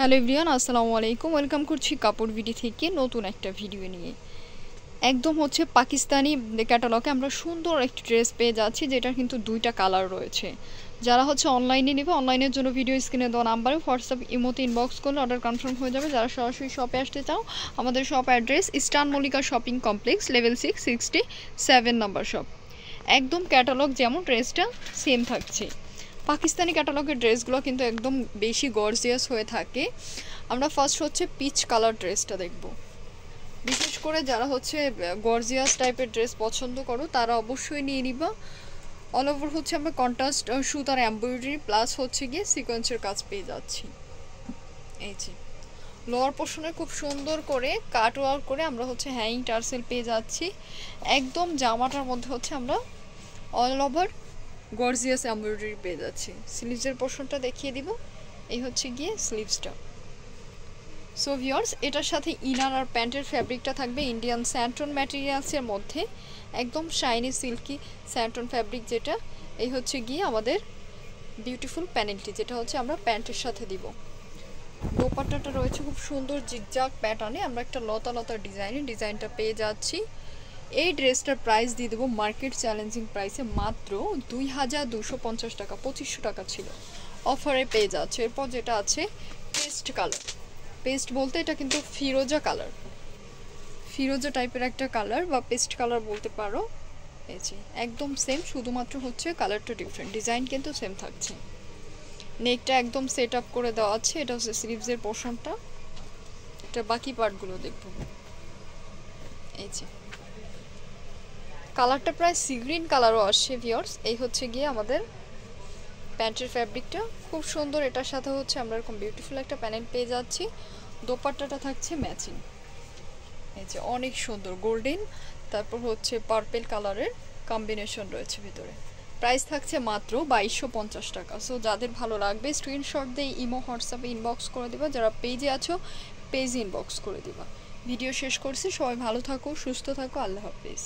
Hello everyone, আসসালামু আলাইকুম। Welcome করছি কাপড় ভিডি থেকে নতুন একটা ভিডিও নিয়ে। একদম পাকিস্তানি ক্যাটালগে আমরা সুন্দর একটি ড্রেস পেয়ে যাচ্ছি, যেটার কিন্তু দুইটা কালার রয়েছে। যারা অনলাইনে নেবে, অনলাইনের জন্য ভিডিও স্ক্রিনে দেওয়া নাম্বারে হোয়াটসঅ্যাপ ইমোতে ইনবক্স করলে অর্ডার কনফার্ম হয়ে যাবে। যারা সরাসরি শপে আসতে চাও, আমাদের shop address eastern Mallika shopping complex, level 667 number shop. একদম ক্যাটালগ যেমন ড্রেসটা সেম থাকছে। পাকিস্তানি ক্যাটালগের ড্রেসগুলো কিন্তু একদম বেশি গর্জিয়াস হয়ে থাকে। আমরা ফার্স্ট পিচ কালার ড্রেসটা দেখব। বিশেষ করে যারা গর্জিয়াস টাইপের ড্রেস পছন্দ করো তারা অবশ্যই নিয়ে নিবা। অল ওভার আমরা কন্ট্রাস্ট সুতার এমব্রয়ডারি প্লাস গিয়ে সিকোয়েন্সের কাজ পেয়ে যাচ্ছি। এই যে লোয়ার পোর্শনে খুব সুন্দর করে কাট ওয়ার্ক করে আমরা হ্যাঙ্গিং টার্সেল পেয়ে যাচ্ছি। একদম জামাটার মধ্যে আমরা অল ওভার গর্জিয়াস এমব্রয়ডারি পেয়ে যাচ্ছি। স্লিভসের পোর্শনটা দেখিয়ে দিব। এই গিয়ে স্লিভসটা। সো ভিউয়ার্স, এটার সাথে ইনার আর প্যান্টের ফ্যাব্রিকটা থাকবে ইন্ডিয়ান স্যান্টন ম্যাটেরিয়ালসের মধ্যে, একদম শাইনি সিল্কি স্যান্টন ফ্যাব্রিক, যেটা এই গিয়ে আমাদের বিউটিফুল প্যানেলটি, যেটা আমরা প্যান্টের সাথে দিব। দোপাট্টাটা রয়েছে খুব সুন্দর জিগজাগ প্যাটার্নে, আমরা একটা লতা লতা ডিজাইনটা পেয়ে যাচ্ছি। এই ড্রেসটার প্রাইস দিয়ে দেবো মার্কেট চ্যালেঞ্জিং প্রাইসে মাত্র 2250 টাকা। 2500 টাকা ছিল, অফারে পেয়ে যাচ্ছে। এরপর যেটা আছে পেস্ট কালার, পেস্ট বলতে এটা কিন্তু ফিরোজা কালার, ফিরোজা টাইপের একটা কালার বা পেস্ট কালার বলতে পারো। এই যে একদম সেম, শুধুমাত্র কালারটা ডিফারেন্ট, ডিজাইন কিন্তু সেম থাকছে। নেকটা একদম সেট আপ করে দেওয়া আছে। এটা স্লিভসের পোর্শনটা, এটা বাকি পার্টগুলো দেখব। এই যে কালারটা প্রায় সি গ্রিন কালারও আসছে ভিউয়ার্স। এই গিয়ে আমাদের প্যান্টের ফ্যাব্রিকটা খুব সুন্দর। এটার সাথে আমরা এরকম বিউটিফুল একটা প্যানেল পেয়ে যাচ্ছি। দোপাট্টাটা থাকছে ম্যাচিং। এই যে অনেক সুন্দর গোল্ডেন, তারপর পার্পেল কালারের কম্বিনেশন রয়েছে ভিতরে। প্রাইস থাকছে মাত্র 2250 টাকা। সো যাদের ভালো লাগবে স্ক্রিনশট দিয়ে ইমো হোয়াটসঅ্যাপে ইনবক্স করে দিবা। যারা পেজে আছো পেজ ইনবক্স করে দিবা। ভিডিও শেষ করছি। সবাই ভালো থাকো, সুস্থ থাকো, আল্লাহ হাফেজ।